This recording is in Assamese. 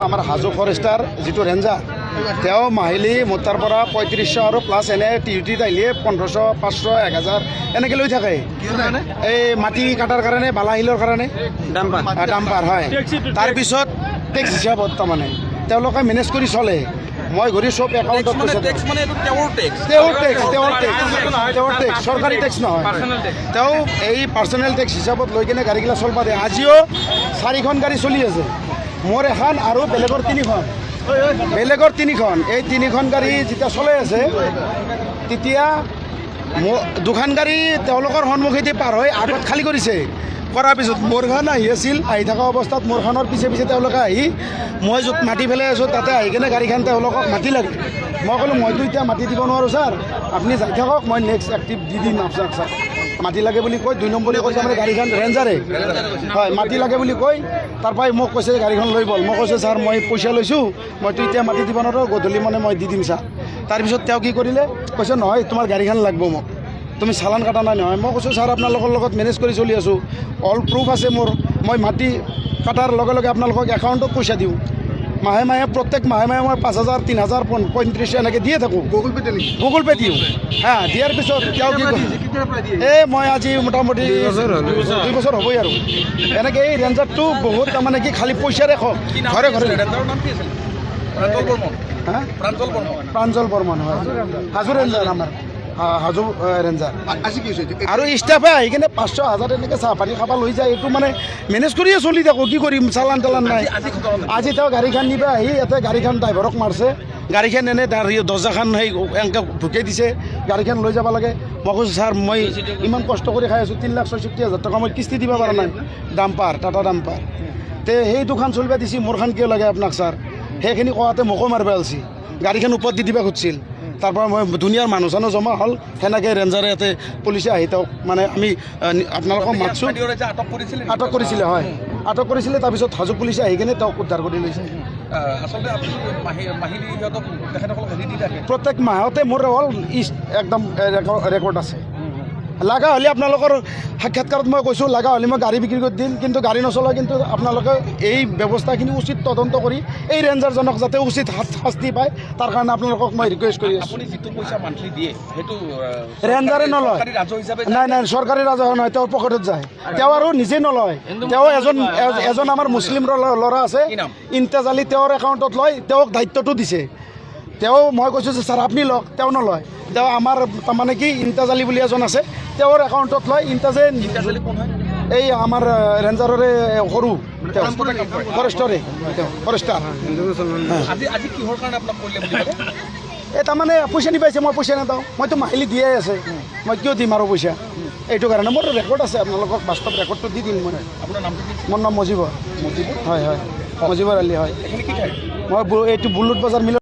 আমাৰ হাজো ফৰেষ্টাৰ যিটো ৰেঞ্জাৰ তেওঁ মাহিলী মোৰ তাৰ পৰা 3500 আৰু প্লাছ এনে ডিউটিত আহিলে 1500 500 1000 এনেকৈ লৈ থাকে এই মাটি কাটাৰ কাৰণে বালাহিলৰ কাৰণে ডাম্পাৰ হয় তাৰপিছত টেক্স হিচাপত তাৰমানে তেওঁলোকে মেনেজ কৰি চলে মই ঘূৰি চব একাউণ্টত পইচা টেক্স চৰকাৰী টেক্স নহয় তেওঁ এই পাৰ্চনেল টেক্স হিচাপত লৈ কিনে গাড়ীগিলা চলবা দিয়ে আজিও 4খন গাড়ী চলি আছে মোৰ এখন আৰু বেলেগৰ 3খন এই 3খন গাড়ী যেতিয়া চলাই আছে তেতিয়া দুখন গাড়ী তেওঁলোকৰ সন্মুখেদি পাৰ হৈ আগত খালী কৰিছে কৰাৰ পিছত মোৰখন আহি আছিল আহি থকা অৱস্থাত মোৰখনৰ পিছে পিছে তেওঁলোকে আহি মই য'ত মাটি পেলাই আছোঁ তাতে আহি কিনে গাড়ীখন তেওঁলোকক মাটি লাগে মই ক'লোঁ মইতো এতিয়া মাটি দিব নোৱাৰোঁ ছাৰ আপুনি যাই থাকক মই নেক্সট এক্টিভ দি দিম আপোনাক ছাৰ মাটি লাগে বুলি কৈ 2 নম্বৰ কৈছে মানে গাড়ীখন ৰেঞ্জাৰে হয় মাটি লাগে বুলি কৈ তাৰপৰাই মোক কৈছে গাড়ীখন লৈ ব'ল মই কৈছোঁ ছাৰ মই পইচা লৈছোঁ মইতো এতিয়া মাটি দিব নোৱাৰোঁ গধূলি মানে মই দি দিম ছাৰ তাৰপিছত তেওঁ কি কৰিলে কৈছে নহয় তোমাৰ গাড়ীখন লাগিব মোক তুমি চালান কাটা নাই নহয় মই কৈছোঁ ছাৰ আপোনালোকৰ লগত মেনেজ কৰি চলি আছোঁ অল প্ৰুফ আছে মোৰ মই মাটি কাটাৰ লগে লগে আপোনালোকক একাউণ্টত পইচা দিওঁ মাহে মাহে প্ৰত্যেক মাহে মাহে মই 5000 3000 3500 এনেকৈ দিয়ে থাকোঁ গুগল পে' দিওঁ হা দিয়াৰ পিছত তেওঁ কি এই মই আজি মোটামুটি 2 বছৰ হ'বই আৰু এনেকৈ এই ৰেঞ্জাৰটো বহুত তাৰমানে কি খালী পইচাৰে ঘৰে ঘৰে প্ৰাঞ্জল বৰ্মন হয় হাজো ৰেঞ্জাৰ আমাৰ হাজো ৰেঞ্জাৰ আৰু ষ্টাফে আহি কিনে 500 1000 এনেকৈ চাহ পানী খাব লৈ যায় এইটো মানে মেনেজ কৰিয়ে চলি থাকোঁ কি কৰিম চালান তালান নাই আজি তেওঁ গাড়ীখন নিব আহি ইয়াতে গাড়ীখন ড্ৰাইভাৰক মাৰছে গাড়ীখন এনে দৰ্জাখন সেই এনেকৈ ঢুকাই দিছে গাড়ীখন লৈ যাব লাগে মই কৈছোঁ ছাৰ মই ইমান কষ্ট কৰি খাই আছোঁ 3,66,000 টকা মই কিস্তি দিব পৰা নাই ডাম্পাৰ টাটা ডাম্পাৰ তে সেই দুখন চলিব দিছে মোৰখন কিয় লাগে আপোনাক ছাৰ সেইখিনি কোৱাতে মোকো মাৰিব আলছি গাড়ীখন ওপৰত দি দিব খুজিছিল তাৰপৰা মই দুনিয়াৰ মানুহ চানুহ জমা হ'ল সেনেকৈ ৰেঞ্জাৰে ইয়াতে পুলিচে আহি তেওঁক মানে আমি আপোনালোকক মাতছোঁ আটক কৰিছিলে হয় আটক কৰিছিলে তাৰপিছত হাজো পুলিচে আহি কিনে তেওঁক উদ্ধাৰ কৰি লৈছে প্ৰত্যেক মাহতে মোৰ হ'ল একদম ৰেকৰ্ড আছে লগা হ'লে আপোনালোকৰ সাক্ষাৎকাৰত মই কৈছোঁ লগা হ'লে মই গাড়ী বিক্ৰী কৰি দিম কিন্তু গাড়ী নচলায় কিন্তু আপোনালোকে এই ব্যৱস্থাখিনি উচিত তদন্ত কৰি এই ৰেঞ্জাৰজনক যাতে উচিত শাস্তি পায় তাৰ কাৰণে আপোনালোকক মই ৰিকুৱেষ্ট কৰি আছোঁ ৰেঞ্জাৰে নলয় নাই চৰকাৰী ৰাজহ নহয় তেওঁৰ পকেটত যায় তেওঁ আৰু নিজে নলয় তেওঁ এজন আমাৰ মুছলিম ল'ৰা আছে ইমতিয়াজ আলী তেওঁৰ একাউণ্টত লয় তেওঁক দায়িত্বটো দিছে তেওঁ মই কৈছোঁ যে ছাৰ আপুনি লওক তেওঁ নলয় তেওঁ আমাৰ তাৰমানে কি ইমতিয়াজ আলী বুলি এজন আছে তেওঁৰ একাউণ্টত লয় ইমতিয়াজে এই আমাৰ ৰেঞ্জাৰৰে সৰু ফৰেষ্টাৰ এই তাৰমানে পইচা নিপাইছে মই পইচা নাপাওঁ মইতো মাহিলী দিয়ে আছে মই কিয় দিম আৰু পইচা এইটো কাৰণে মোৰ ৰেকৰ্ড আছে আপোনালোকক বাস্তৱ ৰেকৰ্ডটো দি দিম মই মোৰ নাম মজিবৰ হয় মজিবৰ আলী হয় মই এইটো বুল্লুট বজাৰ মিলত